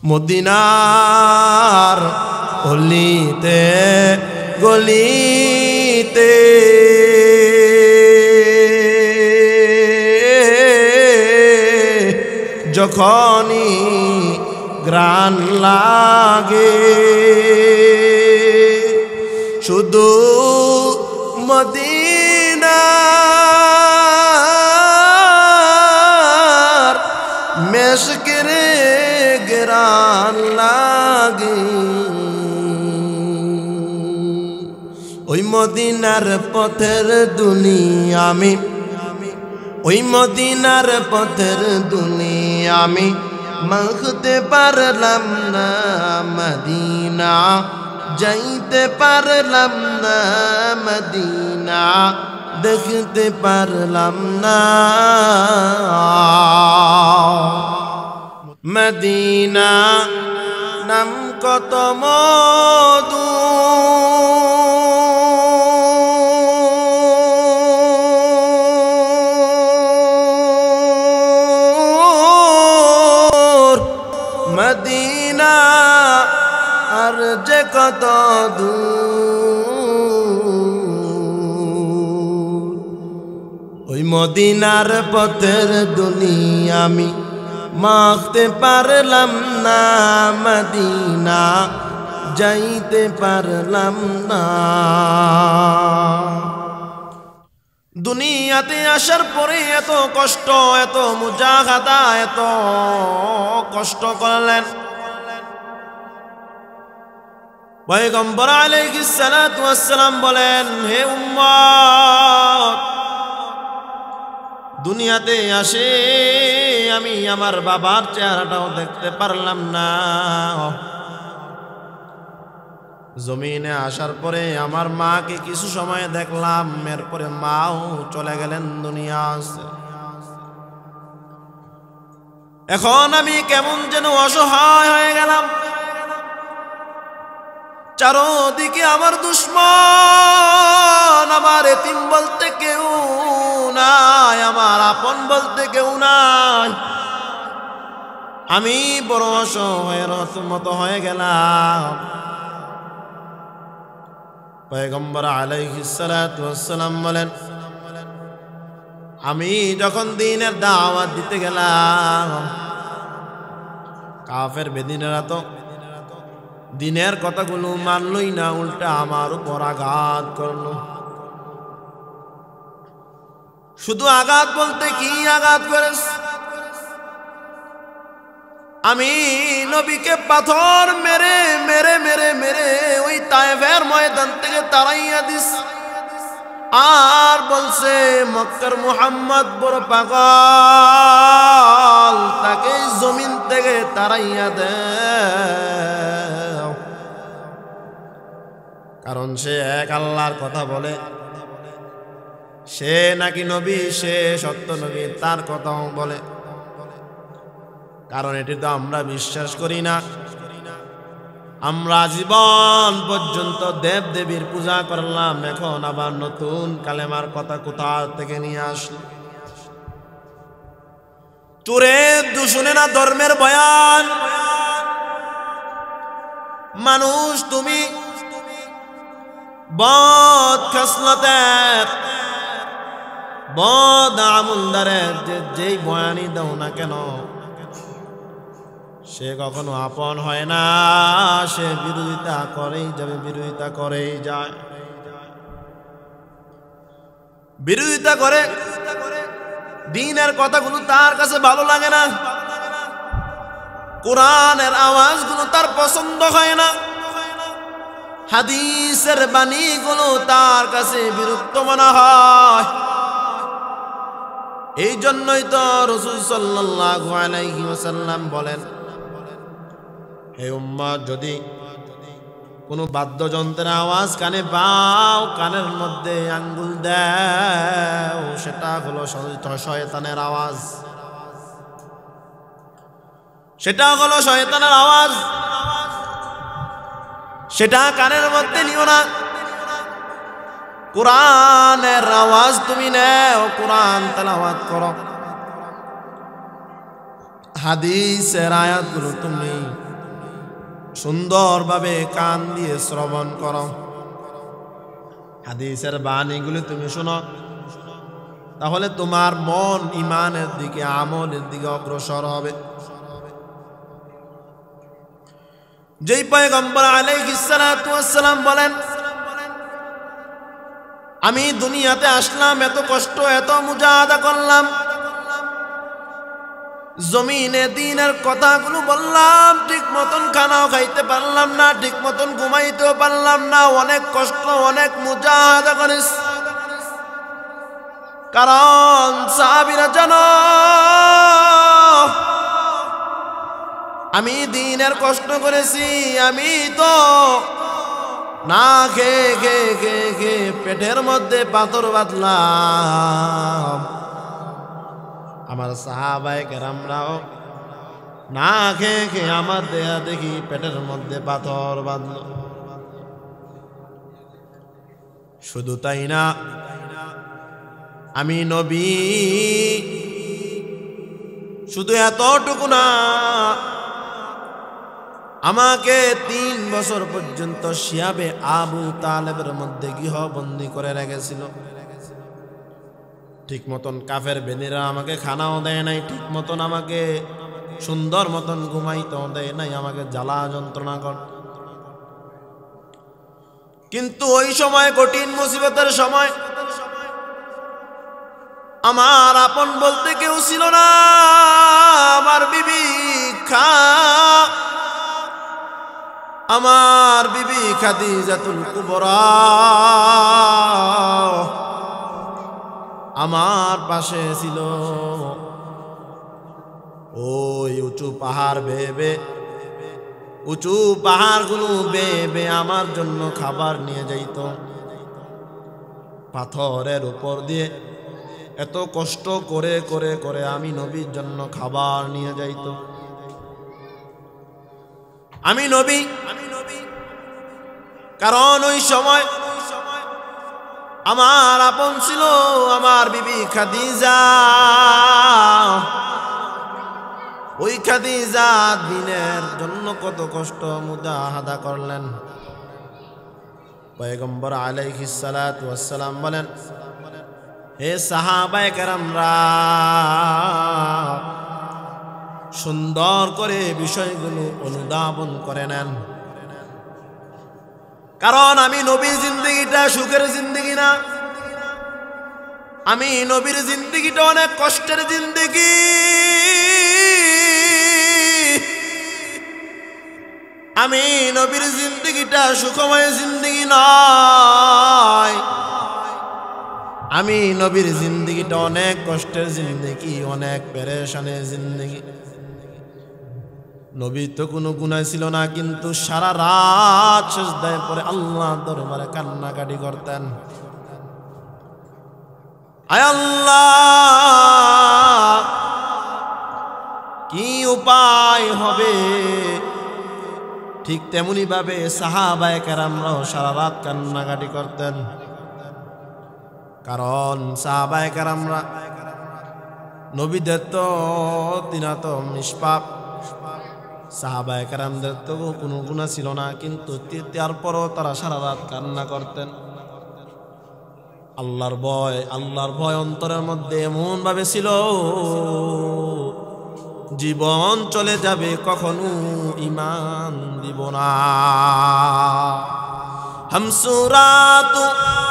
মদিনার অলিতে গলিতে যখনই গ্রান লাগে শুধু মদিনার মেশকের গ্রান লাগে ওই মদিনার পথের দুনিয়া আমি ওই মদিনার পথের দুনিয়া আমি মাখতে পারলাম না মদিনা যাইতে পারলাম না মদিনা দেখতে পারলাম না মদিনা নাম কত মধু মদিনা আর যে কত দূর ওই মদিনার পথের দুনিয়া আমি মাখতে পারলাম না মদিনা যাইতে পারলাম না দুনিয়াতে আসার পরে এত কষ্ট এত মুজাহাদা এত কষ্ট করলেন পয়গম্বর আলাইহিস সালাতু ওয়াস সালাম বলেন হে উম্মত দুনিয়াতে আসে আমি আমার বাবার চেহারাটাও দেখতে পারলাম না জমিনে আসার পরে আমার মাকে কিছু সময় দেখলাম এরপরে মাও চলে গেলেন দুনিয়া এখন আমি কেমন যেন অসহায় হয়ে গেলাম চারদিকে আমার দুশ্মন আমার এতিম বলতে কেউ নাই আমার আপন বলতে কেউ নাই আমি বড় অসহায়ের মতো হয়ে গেলাম পয়গম্বর আলাইহিস সালাতু ওয়াস সালাম বলেন আমি যখন দ্বীনের দাওয়াত দিতে গেলাম কাফের বেদিনেরা তো দ্বীনের কথাগুলো মানলই না উল্টা আমার উপর আঘাত করলো শুধু আঘাত বলতে কি আঘাত করেছ আমি নবীকে পাথর মেরে মেরে মেরে মেরে ওই তায়েফের ময়দান থেকে তাড়াইয়া দিস আর বলছে মক্কার মুহাম্মদ বড় পাগল তাকে জমিন থেকে তাড়াইয়া দে কারণ সে এক আল্লাহর কথা বলে সে নাকি নবী সে সত্য নবী তার কথাও বলে কারণ এটি তো আমরা বিশ্বাস করি না আমরা জীবন পর্যন্ত দেব দেবীর পূজা করলাম এখন আবার নতুন কালেমার কথা কোথা থেকে নিয়ে আসলো চোরে দুশুনে না ধর্মের বয়ান মানুষ তুমি বদ খাসলতের বদ আমলদারের যেই বয়ানই দাও না কেন সে কখনো আপন হয় না সে বিরোধিতা করেই যাবে বিরোধিতা করেই যায় বিরোধিতা করে দ্বীনের কথাগুলো তার কাছে ভালো লাগে না কোরআনের আওয়াজগুলো তার পছন্দ হয় না হাদিসের বাণীগুলো তার কাছে বিরক্ত মনে হয় এই জন্যই তো রাসূল সাল্লাল্লাহু আলাইহি ওয়াসাল্লাম বলেন হে উম্মত যদি কোনো বাদ্যযন্ত্রের আওয়াজ কানে পাও কানের মধ্যে আঙ্গুল দাও সেটা হলো শয়তানের আওয়াজ সেটা হলো শয়তানের আওয়াজ সেটা কানের মধ্যে নিও না কোরআনের আওয়াজ তুমি নাও কোরআন তেলাওয়াত করো হাদিসের আয়াতগুলো তুমি সুন্দরভাবে কান দিয়ে শ্রবণ করো, হাদিসের বাণীগুলি তুমি শোনো, তাহলে তোমার মন ইমানের দিকে, আমলের দিকে অগ্রসর হবে। যেই পয়গম্বর আলাইহিস সালাতু ওয়াস সালাম বলেন, আমি দুনিয়াতে আসলাম, এত কষ্ট এত মুজাহাদা করলাম, জমিনে দ্বীনের কথাগুলো বললাম, ঠিক মতন খানাও খাইতে পারলাম না, ঠিক মতন ঘুমাইতেও পারলাম না, অনেক কষ্ট অনেক মুজাহাদা করিস। কারণ সাহাবীরা জানো, আমি দ্বীনের কষ্ট করেছি, আমি তো না খেয়ে খেয়ে খেয়ে খেয়ে পেটের মধ্যে পাথর বাঁধলাম। আমার সাহাবায়ে কেরামরাও না খেয়ে খেয়ে আমার দেয়া দেখি পেটের মধ্যে পাথর বাঁধল। শুধু তাই না, আমি নবী শুধু এতটুকু না, আমাকে 3 বছর পর্যন্ত শিয়াবে আবু তালেবের মধ্যে গৃহবন্দী করে রেখেছিল। ঠিক মতন কাফের বেদিরা আমাকে খানাও দেয় নাই, ঠিক মতন আমাকে সুন্দর মতন ঘুমাইতেও দেয় নাই, আমাকে জ্বালা যন্ত্রণা কর। কিন্তু ওই সময়, কঠিন মুসিবতের সময়, আমার আপন বলতে কেউ ছিল না। আমার বিবি খাদিজাতুল কুবরা আমার পাশে ছিল। ওই উঁচু পাহাড় বেয়ে, উঁচু পাহাড়গুলো বেয়ে আমার জন্য খাবার নিয়ে যাইত। পাথরের উপর দিয়ে এত কষ্ট করে করে করে আমি নবীর জন্য খাবার নিয়ে যাইত। আমি নবী, কারণ ওই সময় আমার আপন ছিল আমার বিবি খাদিজা। ওই খাদিজা দ্বীনের জন্য কত কষ্ট মুজাহাদা করলেন। পয়গম্বর আলাইহিস সালাতু ওয়াস সালাম বলেন, হে সাহাবায়ে কেরামরা, সুন্দর করে বিষয়গুলো অনুধাবন করে নেন। কারণ আমি নবীর জিন্দেগিটা সুখের জিন্দেগি না, আমি নবীর জিন্দেগিটা অনেক কষ্টের জিন্দেগি। আমি নবীর জিন্দেগিটা সুখময় জিন্দেগি নয়, আমি নবীর জিন্দেগিটা অনেক কষ্টের জিন্দেগি, অনেক পেরেশানের জিন্দেগি। নবী তো কোনো গুনাহ ছিল না, কিন্তু সারা রাত সিজদায় পড়ে আল্লাহ দরবারে কান্নাকাটি করতেন। আয় আল্লাহ, কি উপায় হবে? ঠিক তেমনি ভাবে সাহাবায়ে কেরামরাও সারা রাত কান্নাকাটি করতেন। কারণ সাহাবায়ে কেরামরা নবীদের তো তিনা তো নিষ্পাপ, সাহাবায়ে কেরামদের তো কোনো গুনাহ ছিল না, কিন্তু তারপরও তারা সারা রাত কান্না করতেন। আল্লাহর ভয় অন্তরের মধ্যে এমন ভাবে ছিল, জীবন চলে যাবে কখনো ঈমান দিব না।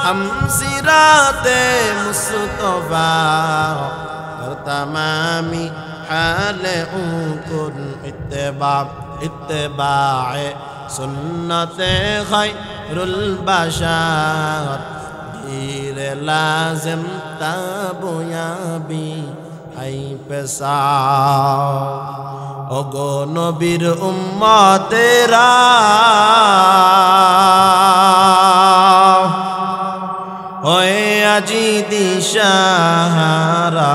হামসিরাতে মুস্তফা তমামি হালে উকুন ইত্তেবায়ে সুন্নতে খায়রুল বাশার গিরে লাজিম তাবুয়াবি আই পেশা। ওগো নবীর উম্মতেরা, হয়ে আজি দিশাহারা,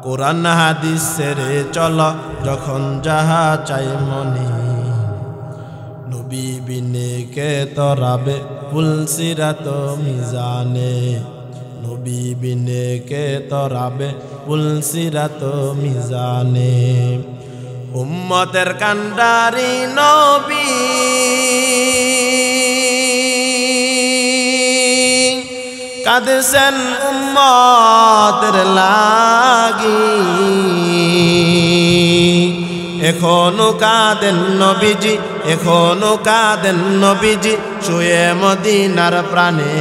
কোরআন হাদিস ছেড়ে চলো যখন যাহা চাই মনে, নবী বিনে কে তরাবে পুলসিরাত মিজানে, নবী বিনে কে তরাবে পুলসিরাত মিজানে উম্মতের কান্ডারি নবী কাঁদছেন উম্মতের লাগি এখনো কাঁদেন নবীজি এখনো কাঁদেন নবীজি শুয়ে মদিনার প্রাণে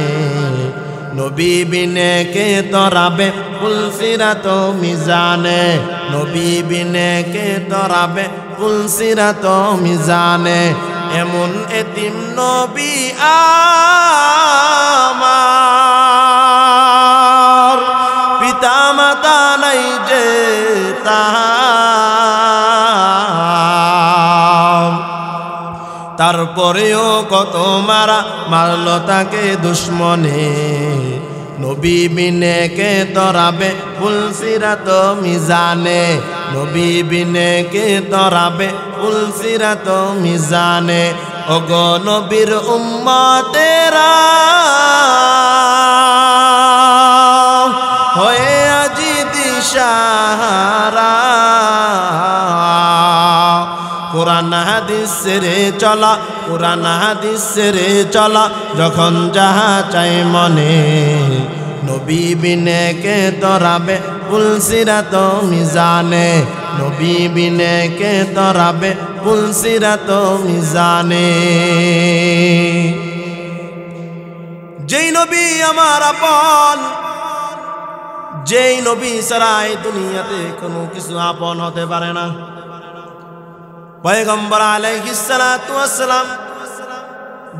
নবী বিনে কে তরাবে পুলসিরাত মিজানে নবী বিনে কে তরাবে পুলসিরাত মিজানে এমন এতিম নবী আমার পিতা মাতা নাই যে তারপরেও কত মারল তাকে দুশ্মনে নবী বিনে কে তরাবে পুলসিরাত মিজানে নবী বিনে কে তরাবে পুলসিরাত মিজানে ওগো নবীর উম্মতেরা হয়ে আজি দিশাহারা কুরআন হাদিস রে চলা কুরআন হাদিস রে চলা যখন যাহা চাই মনে নবী বিনে কে তরাবে পুলসিরাত মিজানে নবী বিনে কে তরাবে পুলসিরাত মিজানে যেই নবী আমার আপন যেই নবী ছাড়া এই দুনিয়াতে কোনো কিছু আপন হতে পারে না পয়গম্বর আলাইহিস সালাতু ওয়াস সালাম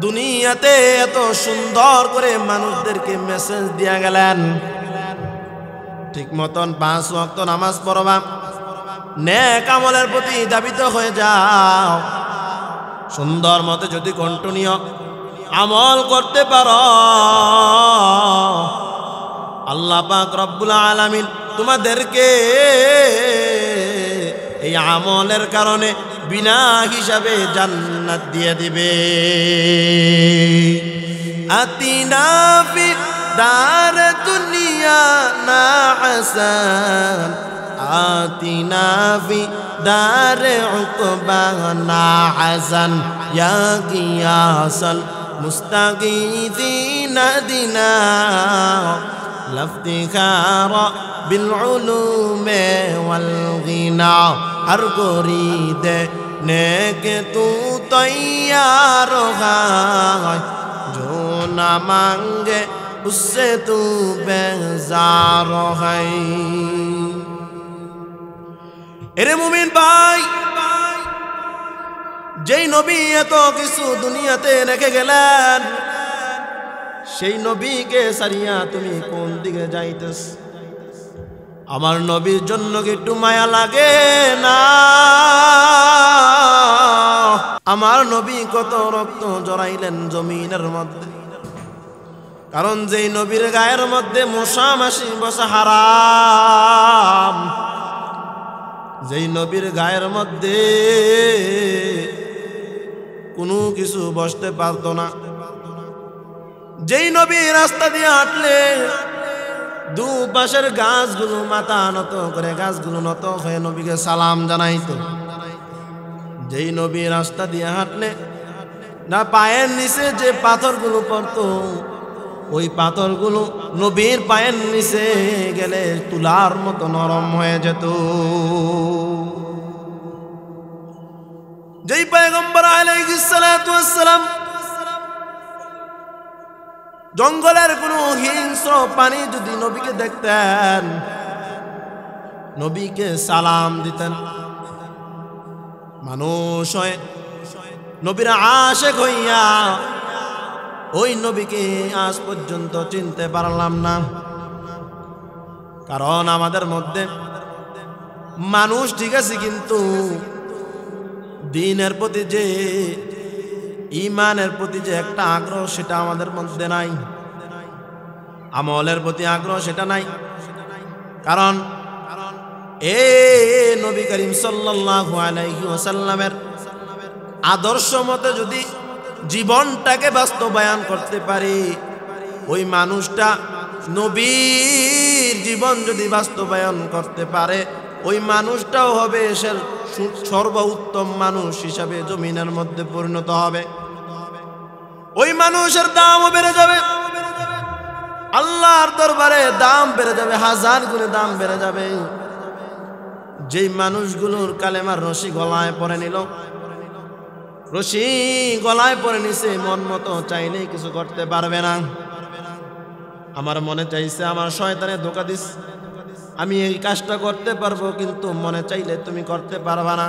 দুনিয়াতে এত সুন্দর করে মানুষদেরকে মেসেজ দিয়া গেলেন ঠিক মতন 5 ওয়াক্ত নামাজ পড়বা নেক আমলের প্রতি ধাবিত হয়ে যাও সুন্দর মতে যদি কন্টিনিউ আমল করতে পারো আল্লাহ পাক রব্বুল আলামিন তোমাদেরকে এই আমলের কারণে বিনা হিসাবে জান্নাত দিয়ে দিবে আতিনা ফি দার দুনিয়া না হাসান আতিনা ফি দার উকবা না হাসান ইয়া কিয়াসাল মুস্তাগীথিনা দিনা লাফতিখারা بالعلوم والغنى ہر گرید نیک تو تیار ہے جو نہ مانگے اس سے تو بیزار ہے এরে মুমিন ভাই যেই নবী এত কিছু দুনিয়াতে রেখে গেলেন সেই নবীকে সারিয়া তুমি কোন দিকে যাইতেছ আমার নবীর জন্য কি একটু মায়া লাগে না আমার নবী কত রক্ত জড়াইলেন জমিনের মধ্যে কারণ যেই নবীর গায়ের মধ্যে মশা মাছি বসা হারাম যেই নবীর গায়ের মধ্যে কোনো কিছু বসতে পারতো না যেই নবী রাস্তা দিয়ে হাঁটলে দুপাশের গাছগুলো মাথা নত করে গাছগুলো নত হয়ে নবীকে সালাম জানাইতো যেই নবী রাস্তা দিয়ে হাঁটলে না পায়ের নিচে যে পাথরগুলো পড়তো ওই পাথরগুলো নবীর পায়ের নিচে গেলে তুলার মতো নরম হয়ে যেত যেই পয়গম্বর আলাইহিস সালাতু ওয়াস সালাম জঙ্গলের কোনো হিংস্র প্রাণী যদি নবীকে দেখতেন নবীকে সালাম দিতেন মানুষ হয় নবীর আশিক হইয়া ওই নবীকে আজ পর্যন্ত চিনতে পারলাম না কারণ আমাদের মধ্যে মানুষ ঠিক আছে কিন্তু দ্বীনের প্রতি যে ঈমানের প্রতি যে একটা আগ্রহ সেটা আমাদের মধ্যে নাই আমলের প্রতি আগ্রহ সেটা নাই কারণ এই নবী করিম সাল্লাল্লাহু আলাইহি ওয়াসাল্লামের আদর্শ মতে যদি জীবনটাকে বাস্তবায়ন করতে পারি ওই মানুষটা নবীর জীবন যদি বাস্তবায়ন করতে পারে, ওই মানুষটাও হবে সর্বোত্তম মানুষ হিসাবে জমিনের মধ্যে পরিণত হবে। ওই মানুষের দামও বেড়ে যাবে, আল্লাহর দরবারে দাম বেড়ে যাবে, 1000 গুণে দাম বেড়ে যাবে। যেই মানুষগুলোর কালেমার রশি গলায় পরে নিল, রশি গলায় পরে নিছে, মন মতো চাইলেই কিছু করতে পারবে না। আমার মনে চাইছে, আমার শয়তানে ধোঁকা দিস, আমি এই কাজটা করতে পারবো, কিন্তু মনে চাইলে তুমি করতে পারবা না।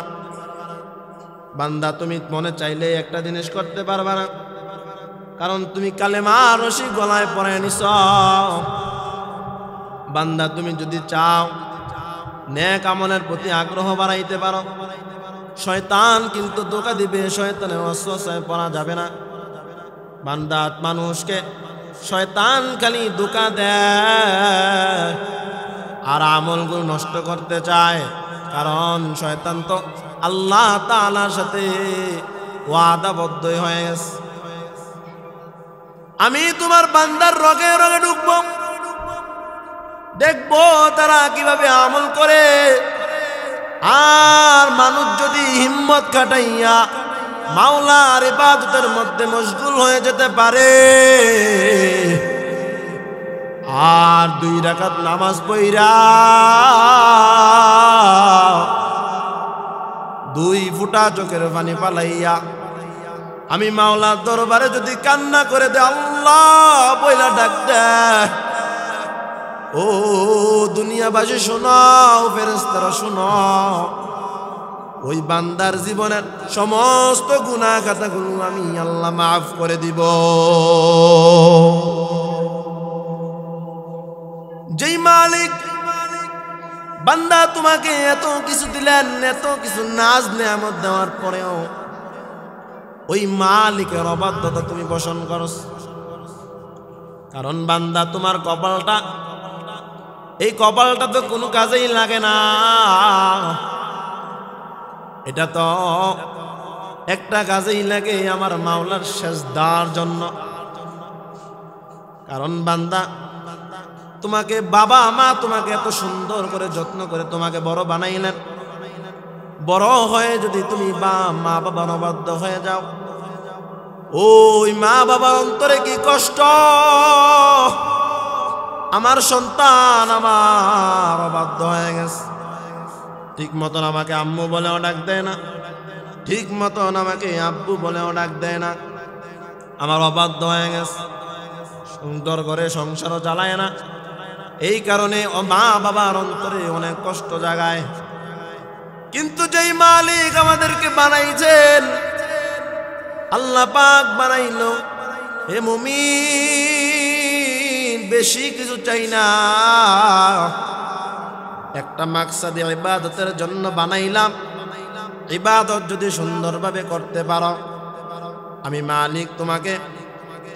বান্দা, তুমি মনে চাইলে একটা জিনিস করতে পারবা না, কারণ তুমি কালেমার রশি গলায় পরে নিছ। বান্দা, তুমি যদি চাও নেক আমলের প্রতি আগ্রহ বাড়াইতে পারো, শয়তান কিন্তু ধোঁকা দিবে, শয়তানের ওয়াসওয়াসায় পড়া যাবে না। বান্দা, মানুষকে শয়তান খালি ধোঁকা দেয় আর আমলগুলো নষ্ট করতে চায়, কারণ শয়তান তো আল্লাহ তাআলার সাথে ওয়াদাবদ্ধ হয়ে গেছে। আমি তোমার বান্দার রগে রগে ঢুকবো, দেখবো তারা কিভাবে আমল করে। আর মানুষ যদি হিম্মত খাটাইয়া মাওলার ইবাদতের মধ্যে মশগুল হয়ে যেতে পারে, আর 2 রাকাত নামাজ পড়া 2 ফোঁটা চোখের পানি পালাইয়া আমি মাওলার দরবারে যদি কান্না করে দে, আল্লাহ বইলা ডাক দেয়, ও দুনিয়াবাসী শোনাও, ফেরেশতারা শোনাও, ওই বান্দার জীবনের সমস্ত গুনাহ খাতাগুলো আমি আল্লাহ মাফ করে দিব। যেই মালিক বান্দা তোমাকে এত কিছু দিলেন, এত কিছু নাজ নেয়ামত দেওয়ার পরেও ওই মালিকের অবাধ্যতা তুমি পোষণ করো। কারণ বান্দা, তোমার কপালটা, এই কপালটা তো কোনো কাজেই লাগে না, এটা তো একটা কাজেই লাগে, আমার মাওলার সেজদার জন্য। কারণ বান্দা, তোমাকে বাবা মা তোমাকে এত সুন্দর করে যত্ন করে তোমাকে বড় বানাইলেন, বড় হয়ে যদি তুমি মা বাবার অবাধ্য হয়ে যাও, ওই মা বাবার অন্তরে কি কষ্ট, আমার সন্তান আমার অবাধ্য হয়ে গেছে, ঠিক মতন আমাকে আম্মু বলেও ডাক দেয় না, ঠিক মতন আমাকে আব্বু বলেও ডাক দেয় না, আমার অবাধ্য হয়ে গেছে, সুন্দর করে সংসারও চালায় না। এই কারণে মা বাবার অন্তরে অনেক কষ্ট জাগায়। কিন্তু যেই মালিক আমাদেরকে বানাইছেন, আল্লাহ পাক বানাইলো, হে মুমিন, বেশি কিছু চাই না, একটা মাকসাদে ইবাদতের জন্য বানাইলাম। ইবাদত যদি সুন্দরভাবে করতে পারো, আমি মালিক তোমাকে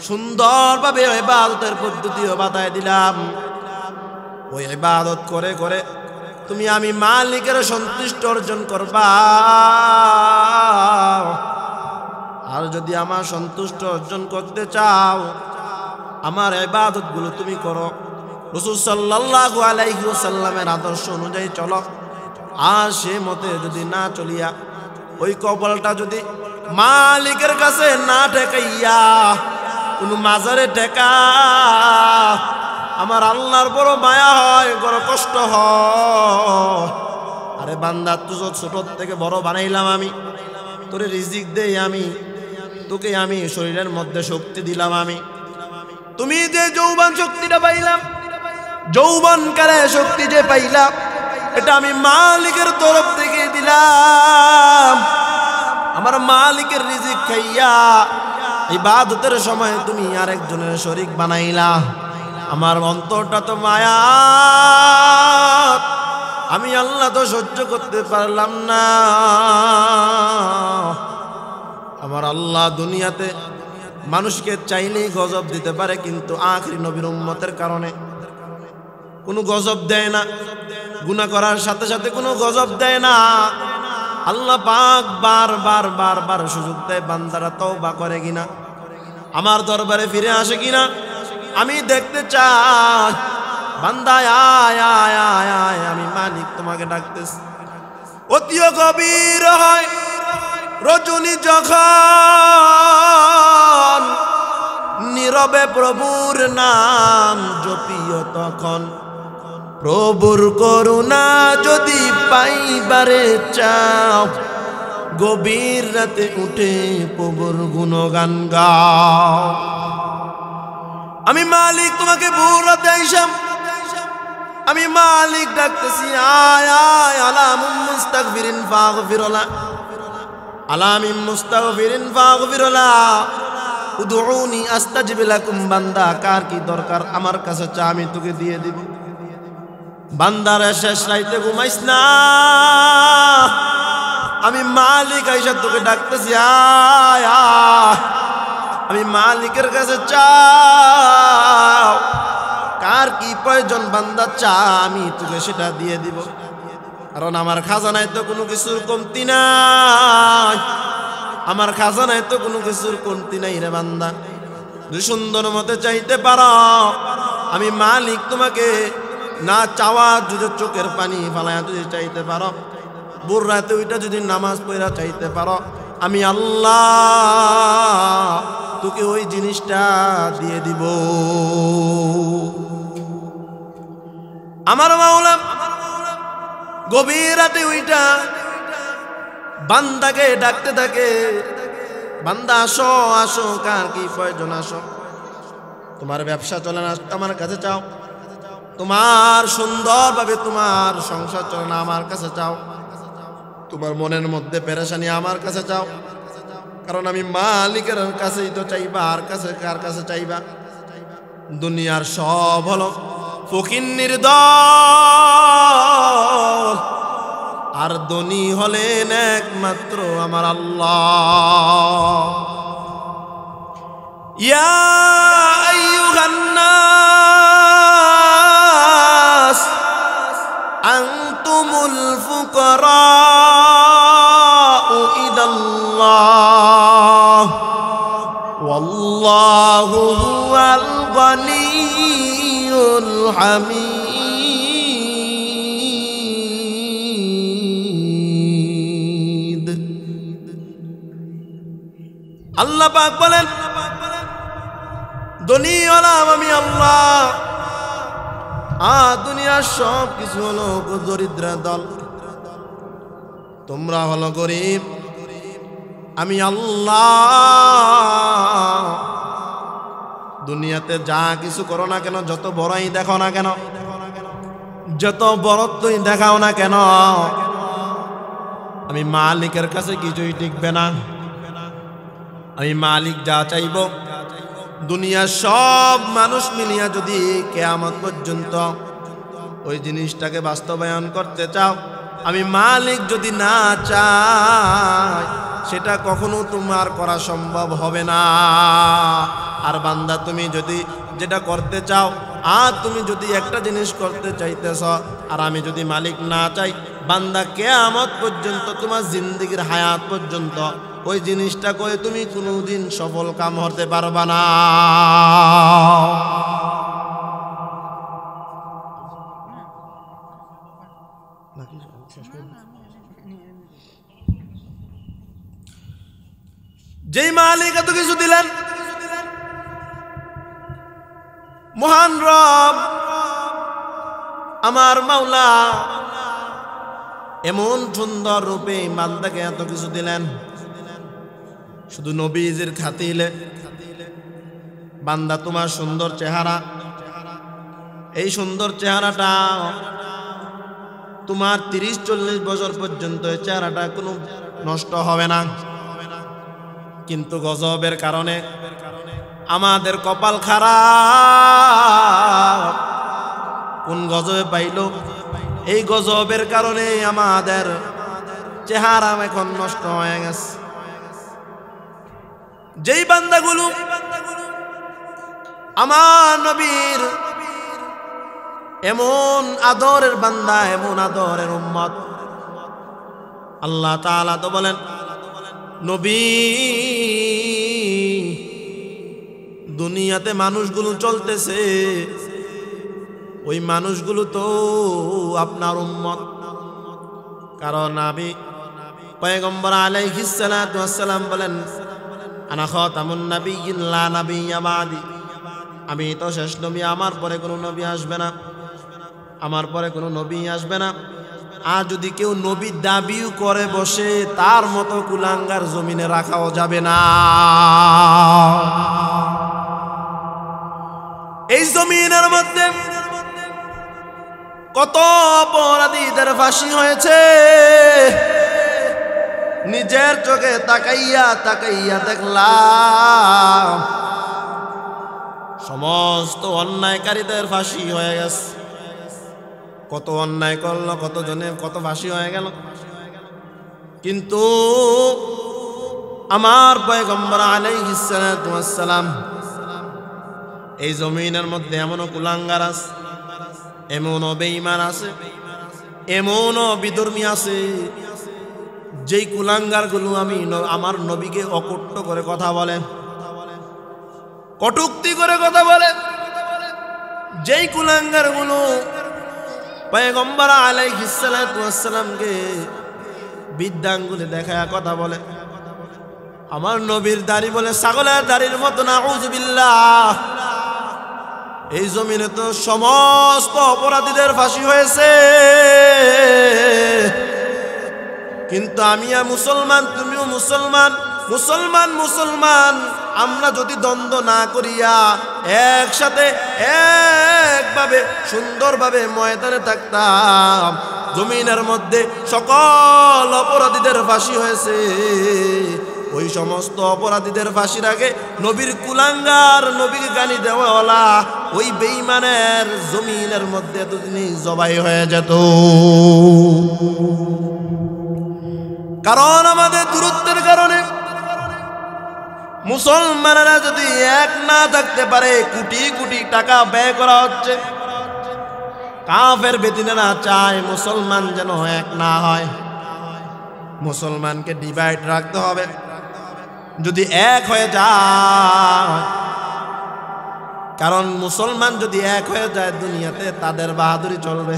সুন্দরভাবে ইবাদতের পদ্ধতিও বাতায় দিলাম। ওই ইবাদত করে করে তুমি আমি মালিকের সন্তুষ্ট অর্জন করবা। আর যদি আমার সন্তুষ্ট অর্জন করতে চাও, আমার ইবাদতগুলো তুমি করো, রাসূল সাল্লাল্লাহু আলাইহি ওয়াসাল্লামের আদর্শ অনুযায়ী চলো। আর সে মতে যদি না চলিয়া ওই কপালটা যদি মালিকের কাছে না ঠেকাইয়া কোন মাজারে ঠেকা, আমার আল্লাহর বড় মায়া হয়, বড় কষ্ট হয়। আরে বান্দা, তুই ছোট থেকে বড় বানাইলাম আমি, তোরে রিজিক দেই আমি, তোকে আমি শরীরের মধ্যে শক্তি দিলাম আমি, তুমি যে যৌবন শক্তিটা পাইলাম, যৌবনকালে শক্তি যে পাইলাম, এটা আমি মালিকের তরফ থেকে দিলাম। আমার মালিকের রিজিক খাইয়া ইবাদতের সময় তুমি আরেকজনের শরীক বানাইলা। আমার অন্তরটা তো মায়া, আমি আল্লাহ তো সহ্য করতে পারলাম না। আমার আল্লাহ দুনিয়াতে মানুষকে চাইলেই গজব দিতে পারে, কিন্তু আখিরি নবীর উম্মতের কারণে কোনো গজব দেয় না, গুনাহ করার সাথে সাথে কোনো গজব দেয় না। আল্লাহ পাক বারবার বারবার সুযোগ দেয়, বান্দারা তওবা করে কিনা, আমার দরবারে ফিরে আসে কিনা, আমি দেখতে চাই বান্দা আয় আয় আয় আয়, আমি মালিক তোমাকে ডাকতেছি। অতিও গভীর হয় রজনী যখন, নীরবে প্রভুর নাম জপিও তখন। প্রভুর করুণা যদি পাইবারে চাও, গভীর রাতে উঠে প্রভুর গুণগান গাও। আমি মালিক তোমাকে ভোর রাতে আইসাম, আমি মালিক ডাকতেছি আয় আয়। আলামিন মুস্তাগফিরিন ফাগফিরলা, আলামিন মুস্তাগফিরিন ফাগফিরলা, উদউনি আস্তাজিব লাকুম। বান্দা কার কি দরকার আমার কাছে চা, আমি তোকে দিয়ে দিব। বান্দার শেষ রাইতে ঘুমাইস না, আমি মালিক আইসা তোকে ডাকতেছি আয় আয়। আমি মালিকের কাছে চাও, কার কি প্রয়োজন বান্দা চা, আমি তোকে সেটা দিয়ে দিব। কারণ আমার খাজানায় তো কোনো কিছুর কমতি নাই, আমার খাজানায় তো কোনো কিছুর কমতি নাই রে বান্দা। যদি সুন্দর মতে চাইতে পারো, আমি মালিক তোমাকে না চাওয়া যদি চোখের পানি ফালায়া যদি চাইতে পারো, ভোর রাতে ওইটা যদি নামাজ পড়া চাইতে পারো, আমি আল্লাহ তোকে ওই জিনিসটা দিয়ে দিব। আমার মাওলা গভীর রাতে ওইটা বান্দাকে ডাকতে থাকে, বান্দা আসো আসো, কার কি প্রয়োজন আসো। তোমার ব্যবসা চলে না, আমার কাছে চাও। তোমার সুন্দরভাবে তোমার সংসার চলে না, আমার কাছে চাও। তোমার মনের মধ্যে পেরেশানি, আমার কাছে চাও। কারণ আমি মালিকের কাছেই তো চাইবা, আর কাছে কার কাছে চাইবা? দুনিয়ার সব হলো ফকিন্নির দল, আর ধনী হলেন একমাত্র আমার আল্লাহ। ইয়া আইয়ুহান নাস আনতুমুল ফুকারাউ ইলাল্লাহ ওয়াল্লাহু হুয়াল গনিয়্যুল হামিদ। আল্লাহ পাক বলেন, ধনী হলাম আমি আল্লাহ, দুনিয়ার সব কিছু হলো দরিদ্র দল, তোমরা হলো গরিব। আমি আল্লাহ দুনিয়াতে যা কিছু করো না কেন, যত বড়ই দেখো না কেন, যত বড়ত্বই দেখাও না কেন, আমি মালিকের কাছে কিছুই টিকবে না। আমি মালিক যা চাইব, দুনিয়ার সব মানুষ মিলিয়া যদি কিয়ামত পর্যন্ত ওই জিনিসটাকে বাস্তবায়ন করতে চাও, আমি মালিক যদি না চাই, সেটা কখনো তোমার করা সম্ভব হবে না। আর বান্দা তুমি যদি যেটা করতে চাও, আর তুমি যদি একটা জিনিস করতে চাইতেছ, আর আমি যদি মালিক না চাই, বান্দা কিয়ামত পর্যন্ত তোমার জিন্দেগির হায়াত পর্যন্ত ওই জিনিসটা করে তুমি কোনোদিন সফল কাম হতে পারবা না। যেই মালিক এত কিছু দিলেন, মহান রব আমার মাওলা এমন সুন্দর রূপে বান্দাকে এত কিছু দিলেন, শুধু নবীজির খাতিলে। বান্দা তোমার সুন্দর চেহারা, এই সুন্দর চেহারাটা তোমার 30-40 বছর পর্যন্ত এই চেহারাটা কোনো নষ্ট হবে না। কিন্তু গজবের কারণে আমাদের কপাল খারাপ। কোন গজবে পাইল? এই গজবের কারণে আমাদের চেহারা এখন নষ্ট হয়ে গেছে। যেই বান্দাগুলো আমার নবীর এমন আদরের বান্দা, এমন আদরের উম্মত, আল্লাহ তাআলা তো বলেন, নবী দুনিয়াতে মানুষগুলো চলতেছে, ওই মানুষগুলো তো আপনার উম্মত। কারণ আমি পয়গম্বর আলাইহিস সালাতু ওয়াস সালাম বলেন, আনা খাতামুন নাবিয়্যিন লা নাবিয়্যা বাদি, আমি তো শেষ নবী, আমার পরে কোনো নবী আসবে না, আমার পরে কোনো নবী আসবে না। আর যদি কেউ নবী দাবিও করে বসে, তার মতো কুলাঙ্গার জমিনে রাখাও যাবে না। এই জমিনের মধ্যে কত অপরাধীদের ফাঁসি হয়েছে, নিজের চোখে তাকাইয়া তাকাইয়া দেখলাম সমস্ত অন্যায়কারীদের ফাঁসি হয়ে গেছে। কত অন্যায় করলো, কত জনের কত ফাঁসি হয়ে গেল। কিন্তু আমার পয়গম্বর আলাইহিস সালাতু ওয়াস সালাম, এই জমিনের মধ্যে এমনও কুলাঙ্গার আছে, এমনও বেঈমান আছে, এমনও বিধর্মী আছে, যেই কুলাঙ্গার গুলো আমার নবীকে অকট্য করে কথা বলে, কটূক্তি করে কথা বলে, যেই কুলাঙ্গার গুলো পয়গম্বর আলাইহিস সালাতু ওয়াস সালামকে বিদ্যাঙ্গুলে দেখায়া কথা বলে, আমার নবীর দাড়ি বলে ছাগলের দাড়ির মতো, নাউযুবিল্লাহ। এই জমিনে তো সমস্ত অপরাধীদের ফাঁসি হয়েছে, কিন্তু আমিও মুসলমান, তুমিও মুসলমান, মুসলমান মুসলমান আমরা যদি দ্বন্দ্ব না করিয়া একসাথে একভাবে সুন্দরভাবে ময়দানে থাকতাম, জমিনের মধ্যে সকল অপরাধীদের ফাঁসি হয়েছে, ওই সমস্ত অপরাধীদের ফাঁসির আগে নবীর কুলাঙ্গার, নবীকে গালি দেওয়ালা ওই বেঈমানের জমিনের মধ্যে এতদিনই জবাই হয়ে যেত। কারণ আমাদের দূরত্বের কারণে মুসলমানেরা যদি এক না থাকতে পারে, কোটি কোটি টাকা ব্যয় করা হচ্ছে, কাফের বেদিনেরা চায় মুসলমান যেন এক না হয়, মুসলমানকে ডিভাইড রাখতে হবে। যদি এক হয়ে যায়, কারণ মুসলমান যদি এক হয়ে যায় দুনিয়াতে তাদের বাহাদুরি চলবে,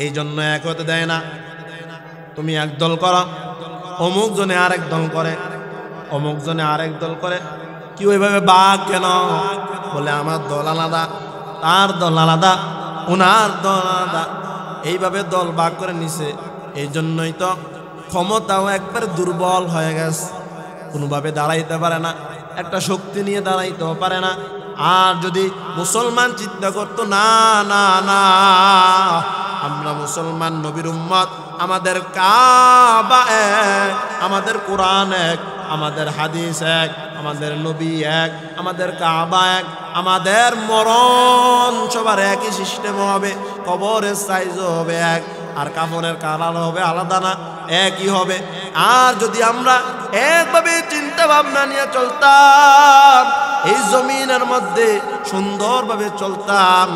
এই জন্য এক হতে দেয় না। তুমি এক দল করো, অমুক জনে আরেক দল করে, অমুক জনে আরেক দল করে। কি ওইভাবে বাঘ কেন? বলে আমার দল আলাদা, তার দল আলাদা, ওনার দল আলাদা, এইভাবে দল ভাগ করে নিছে। এই জন্যই তো ক্ষমতাও একবার দুর্বল হয়ে গেছে, কোনোভাবে দাঁড়াইতে পারে না, একটা শক্তি নিয়ে দাঁড়াইতেও পারে না। আর যদি মুসলমান চিন্তা করতো না না না, আমরা মুসলমান নবীর উম্মত, আমাদের কাবা এক, আমাদের কোরআন এক, আমাদের হাদিস এক, আমাদের নবী এক, আমাদের কাবা এক, আমাদের মরণ সবার একই সিস্টেম হবে, কবরের সাইজও হবে এক, আর কাফনের কালার হবে আলাদা না, একই হবে। আর যদি আমরা একভাবে চিন্তা ভাবনা নিয়ে চলতাম, এই জমিনের মধ্যে সুন্দরভাবে চলতাম,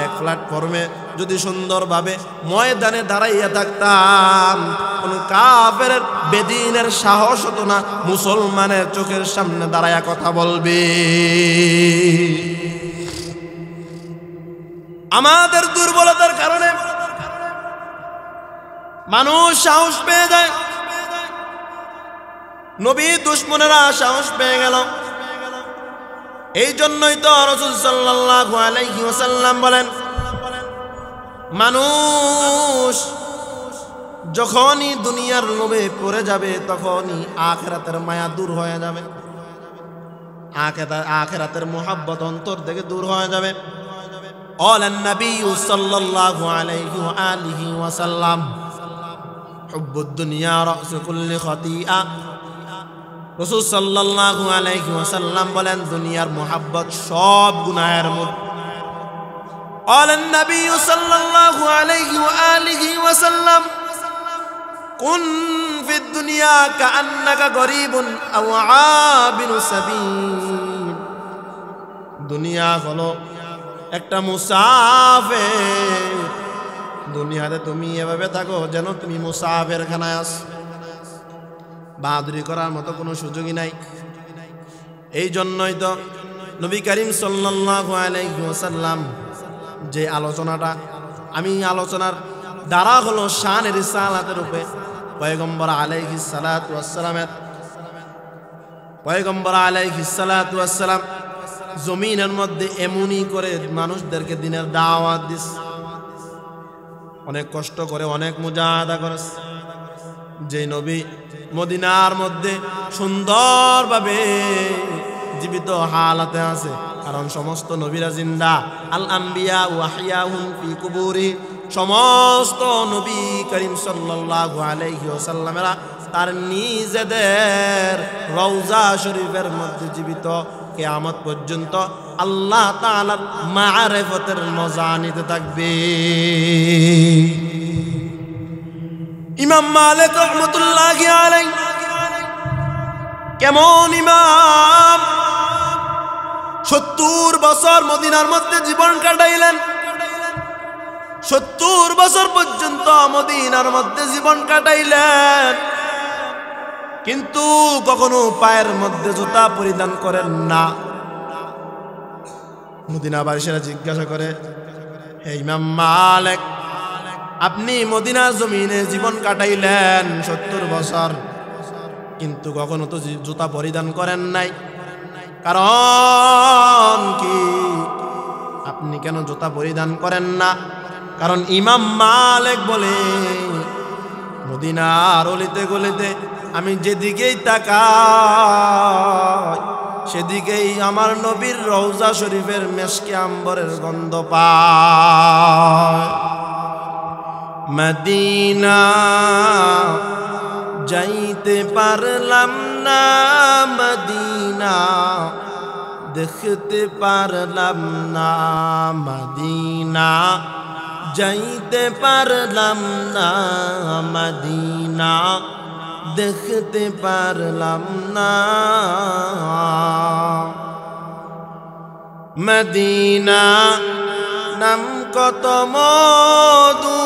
এক প্ল্যাটফর্মে যদি সুন্দরভাবে ময়দানে দাঁড়াইয়া থাকতাম, কোন কাফের বেদিনের সাহস হতো না মুসলমানের চোখের সামনে দাঁড়াইয়া কথা বলবে। আমাদের দুর্বলতার কারণে মানুষ সাহস পেয়ে যায়, নবী দুশমনেরা সাহস পেয়ে গেল। এই জন্যই তো রাসূল সাল্লাল্লাহু আলাইহি ওয়াসাল্লাম বলেন, মানুষ যখনই দুনিয়ার লোভে পড়ে যাবে তখনই আখিরাতের মায়া দূর হয়ে যাবে, আখিরাতের মুহাব্বত অন্তর থেকে দূর হয়ে যাবে। ক্বালান নবী সাল্লাল্লাহু আলাইহি ওয়া আলিহি ওয়াসাল্লাম, হুব্বুদ দুনিয়া রাসু কুল্লি খাতিআ। রাসূল সাল্লাল্লাহু আলাইহি ওয়াসাল্লাম বলেন, দুনিয়ার মুহাব্বত সব গুনাহের মূল। ক্বালান নবী সাল্লাল্লাহু আলাইহি ওয়া আলিহি ওয়াসাল্লাম, কুন ফিদ দুনিয়া কাআন্নাকা গরীবুন আও আবিরু সাবিল। দুনিয়া হলো একটা মুসাফির, দুনিয়াতে তুমি এভাবে থাকো যেন তুমি মুসাফির খানায় আছো, বাহাদুরি করার মতো কোনো সুযোগই নাই। এই জন্যই তো নবী করিম সাল্লাল্লাহু আলাইহি ওয়াসাল্লাম যে আলোচনাটা, আমি আলোচনার দ্বারা হলো শানে রিসালাতের উপরে পয়গম্বর আলাইহিস সালাতু ওয়াস সালামের, পয়গম্বর আলাইহিস সালাতু ওয়াস সালাম জমিনের মধ্যে এমনই করে মানুষদেরকে দিনের দাওয়াত দিস, অনেক কষ্ট করে, অনেক মুজাহাদা করে। যে নবী মদিনার মধ্যে সুন্দরভাবে জীবিত হালাতে আছে, কারণ সমস্ত নবীরা জিন্দা। আল আম্বিয়া ওয়া আহইয়াহুম ফি কুবুরি, সমস্ত নবী করিম সাল্লাল্লাহু আলাইহি ওয়াসাল্লামেরা তার নিজেদের রওজা শরীফের মধ্যে জীবিত। কিয়ামত পর্যন্ত আল্লাহ তাআলার মারিফতের মজা নিতে থাকবে। ইমাম মালিক রাহমাতুল্লাহি আলাইহি কেমন ইমাম, 70 বছর মদিনার মধ্যে জীবন কাটাইলেন, 70 বছর পর্যন্ত মদিনার মধ্যে জীবন কাটাইলেন, কিন্তু কখনো পায়ের মধ্যে জুতা পরিধান করেন না। মদিনাবাসীরা জিজ্ঞাসা করে, হে ইমাম মালিক, আপনি মদিনার জমিনে জীবন কাটাইলেন 70 বছর, কিন্তু কখনো তো জুতা পরিধান করেন নাই, কারণ কি? আপনি কেন জুতা পরিধান করেন না? কারণ ইমাম মালিক বলে, মদিনার অলিতে গলিতে আমি যেদিকেই তাকাই সেদিকেই আমার নবীর রওজা শরীফের মেশকে আম্বরের গন্ধ পায়। মদিনা যাইতে পারলাম না, মদিনা দেখতে পারলাম না, মদিনা যাইতে পারলাম না, মদিনা দেখতে পারলাম না। মদিনা নাম কত মধু,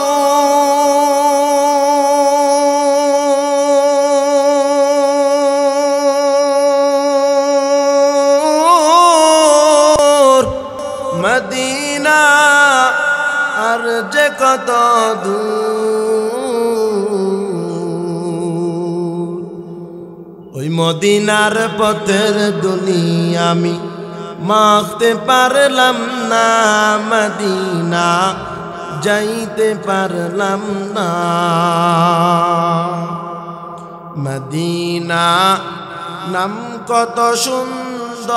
মদিনা আর যে কত দূর, ওই মদিনার পথের দুনিয়া আমি মাখতে পারলাম না, মদিনা যাইতে পারলাম না। মদিনা নাম কত সুন্দর,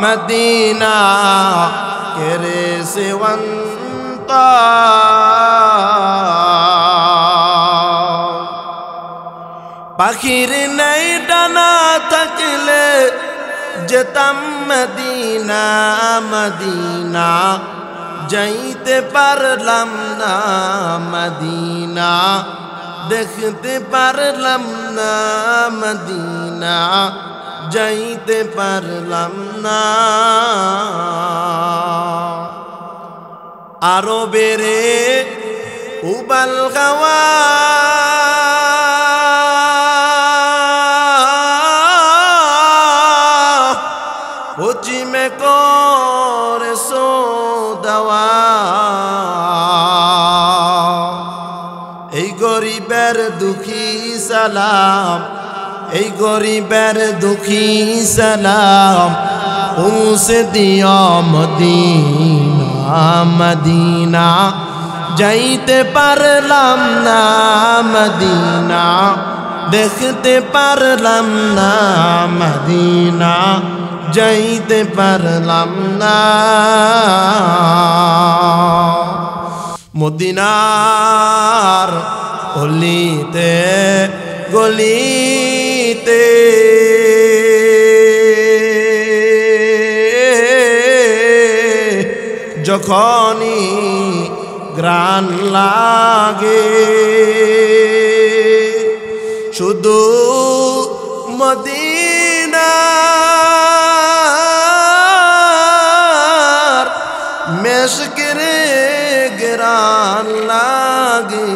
মদিনা কেরে সেবন্ত, পাখির নাই ডানা থাকলে যেতাম মদিনা, মদিনা যাইতে পারলাম না, মদিনা দেখতে পারলাম না, মদিনা যাইতে পারলাম না। আরো বেড়ে উবাল গাওয়া পশ্চিমে করে সোদাওয়া, এই গরিবের দুঃখী সালাম, এই গরিবের দুঃখী সালাম পৌঁছে দিও মদিনা, মদিনা যাইতে পারলাম না, মদিনা দেখতে পারলাম না, মদিনা যাইতে পারলাম না। মদিনার অলিতে গলিতে যখনই গ্রান লাগে, শুধু মদিনার মেশকেরে লাগে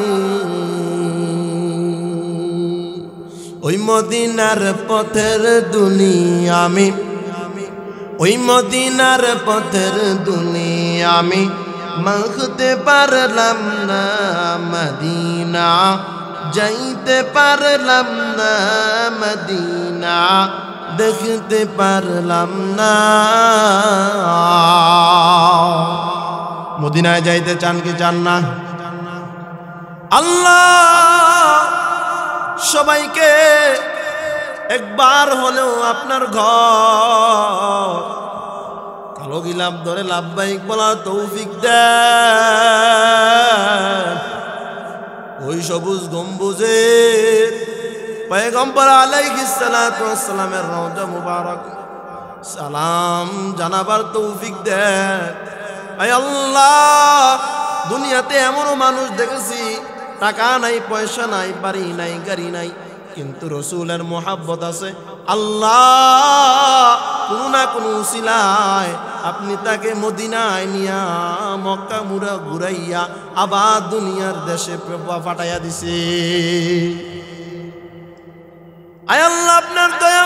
ওই মদিনার পথের দুনিয়া আমি ওই মদিনার পথের দুনিয়া আমি মাখতে পারলাম না মদিনা যাইতে পারলাম না মদিনা দেখতে পারলাম না মদিনায় যাইতে চান কি চান না আল্লাহ সবাইকে একবার হলেও আপনার ঘর কালো গিলাপ ধরে লাভবাহিক বলার তৌফিক দেন ওই সবুজ গম্বুজের পয়গম্বর আলাইহিস সালাতু ওয়াস সালামের রওজা মুবারক সালাম জানাবার তৌফিক দেন আয় আল্লাহ দুনিয়াতে এমনও মানুষ দেখেছি টাকা নাই পয়সা নাই বাড়ি নাই গাড়ি নাই কিন্তু রসুলের মোহাব্বত আছে আল্লাহ কোনো না কোনো উসিলায় আপনি তাকে মদিনায় নিয়া মক্কা মুরা ঘুরাইয়া আবার দুনিয়ার দেশে পাঠাইয়া দিছে আয় আল্লাহ আপনার দয়া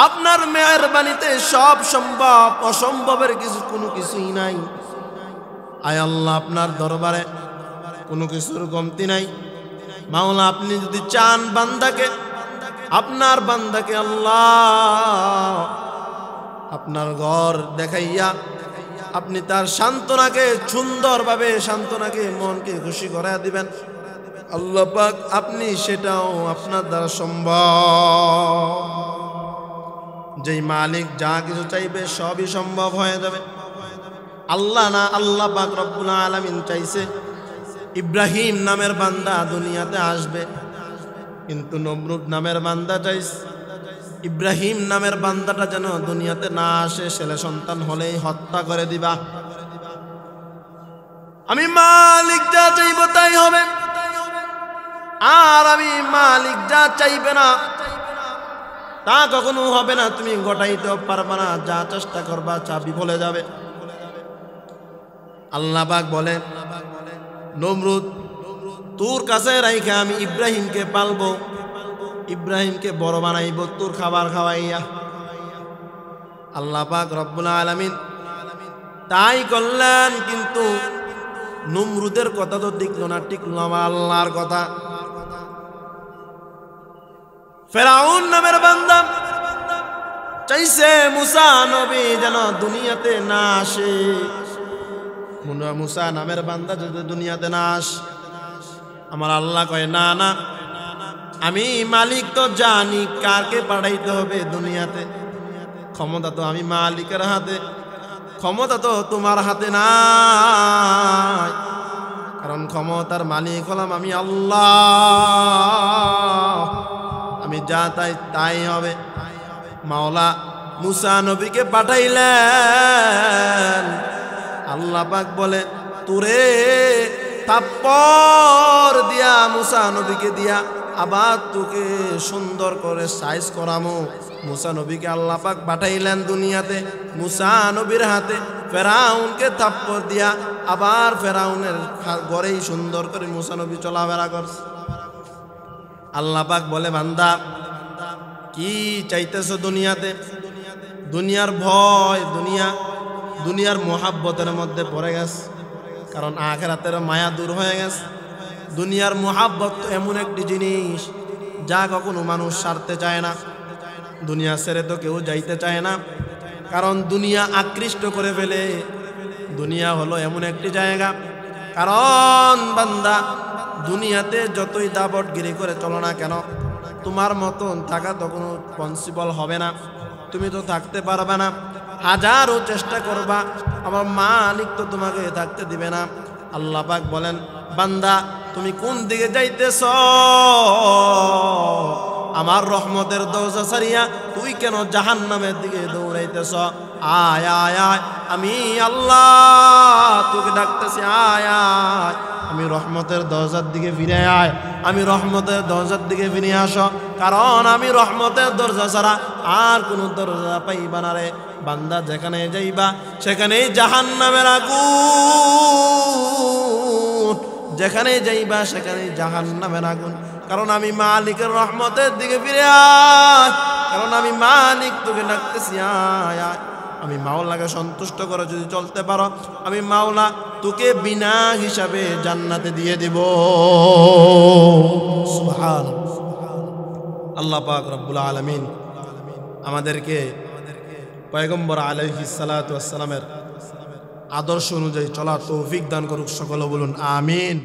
আপনার মেহেরবানিতে সব সম্ভব অসম্ভবের কোনো কিছুই নাই আয় আল্লাহ আপনার দরবারে কোনো কিছুর কমতি নাই মাওলা আপনি যদি চান বান্দাকে আপনার বান্দাকে আল্লাহ আপনার ঘর দেখাইয়া আপনি তার সান্ত্বনাকে সুন্দরভাবে সান্ত্বনাকে মনকে খুশি করে দিবেন আল্লাহ পাক আপনি সেটাও আপনার দ্বারা সম্ভব যেই মালিক যা কিছু চাইবে সবই সম্ভব হয়ে যাবে আল্লাহ না আল্লাহ পাক রব্বুল আলামিন চাইছে ইব্রাহিম নামের বান্দা দুনিয়াতে আসবে কিন্তু নমরুদ নামের বান্দা চাইছে ইব্রাহিম নামের বান্দাটা যেন দুনিয়াতে না আসে ছেলে সন্তান হলেই হত্যা করে দিবা আমি মালিক যা চাইব তাই হবে আর আমি মালিক যা চাইবে না তা কখনো হবে না তুমি ঘটাইতে পারবে না যা চেষ্টা করবা চা বিফলে যাবে আল্লাহ পাক বলে নমরুদ তোর কাছে রাইখে আমি ইব্রাহিমকে পালবো ইব্রাহিমকে বড় বানাইব তোর খাবার খাওয়াইয়া আল্লাহ পাক রব্বুল আলামিন তাই করলেন কিন্তু নমরুদের কথা তো টিকলো না টিকলো আমার আল্লাহর কথা ফেরাউন নামের বান্দা চাইছে মুসা নবী যেন দুনিয়াতে না আসে মুসা নামের বান্দা যদি দুনিয়াতে না আসে আমার আল্লাহ কয় না না আমি মালিক তো জানি কাকে পাঠাইতে হবে দুনিয়াতে ক্ষমতা তো আমি মালিকের হাতে ক্ষমতা তো তোমার হাতে নাই কারণ ক্ষমতার মালিক হলাম আমি আল্লাহ আমি যা তাই তাই হবে মাওলা মুসা নবীকে পাঠাইলেন আল্লাহ পাক বলে তোরে থাপ্পড় দিয়া মুসা নবীকে দিয়া আবার তোকে সুন্দর করে সাইজ করামো মুসা নবীকে আল্লাহ পাক পাঠাইলেন দুনিয়াতে মুসা নবীর হাতে ফেরাউনকে থাপ্পড় দিয়া আবার ফেরাউনের ঘরেই সুন্দর করে মুসা নবী চলাফেরা করছে আল্লাহ পাক বলে বান্দা কি চাইতেছো দুনিয়াতে দুনিয়ার ভয় দুনিয়ার মোহাব্বতের মধ্যে পড়ে গেছে কারণ আখিরাতের মায়া দূর হয়ে গেছে দুনিয়ার মোহাব্বত তো এমন একটি জিনিস যা কখনো মানুষ ছাড়তে চায় না দুনিয়া ছেড়ে তো কেউ যাইতে চায় না কারণ দুনিয়া আকৃষ্ট করে ফেলে দুনিয়া হলো এমন একটি জায়গা কারণ বান্দা দুনিয়াতে যতই দাবটগিরি করে চলো না কেন তোমার মতন থাকা তো কোনো পসিবল হবে না তুমি তো থাকতে পারবে না হাজারো চেষ্টা করবা আমার মালিক তো তোমাকে থাকতে দিবে না আল্লাহ পাক বলেন বান্দা তুমি কোন দিকে যাইতেছ আমার রহমতের দরজা ছাড়িয়া তুই কেন জাহান্নামের দিকে দৌড়াইতেছ আয় আয় আয় আমি আল্লাহ তোকে ডাকতেছি আয় আয় আমি রহমতের দরজার দিকে ফিরে আয় আমি রহমতের দরজার দিকে ফিরে আসো কারণ আমি রহমতের দরজা ছাড়া আর কোনো দরজা পাইবা না রে বান্দা যেখানে যাইবা সেখানেই জাহান্নামের আগুন যেখানেই যাইবা সেখানেই জাহান্নামের আগুন। কারণ আমি মালিকের রহমতের দিকে ফিরে আয়, কারণ আমি মালিক তোকে ডাকতেছি আয় আয়। আমি মাওলাকে সন্তুষ্ট করে যদি চলতে পারো, আমি মাওলা তোকে বিনা হিসাবে জান্নাতে দিয়ে দিব। সুবহানাল্লাহ। আল্লাহ পাক রব্বুল আলামিন আমাদেরকে পয়গম্বর আলাইহিস সালাতু ওয়াস সালামের আদর্শ অনুযায়ী চলার তৌফিক দান করুক। সকলে বলুন আমিন।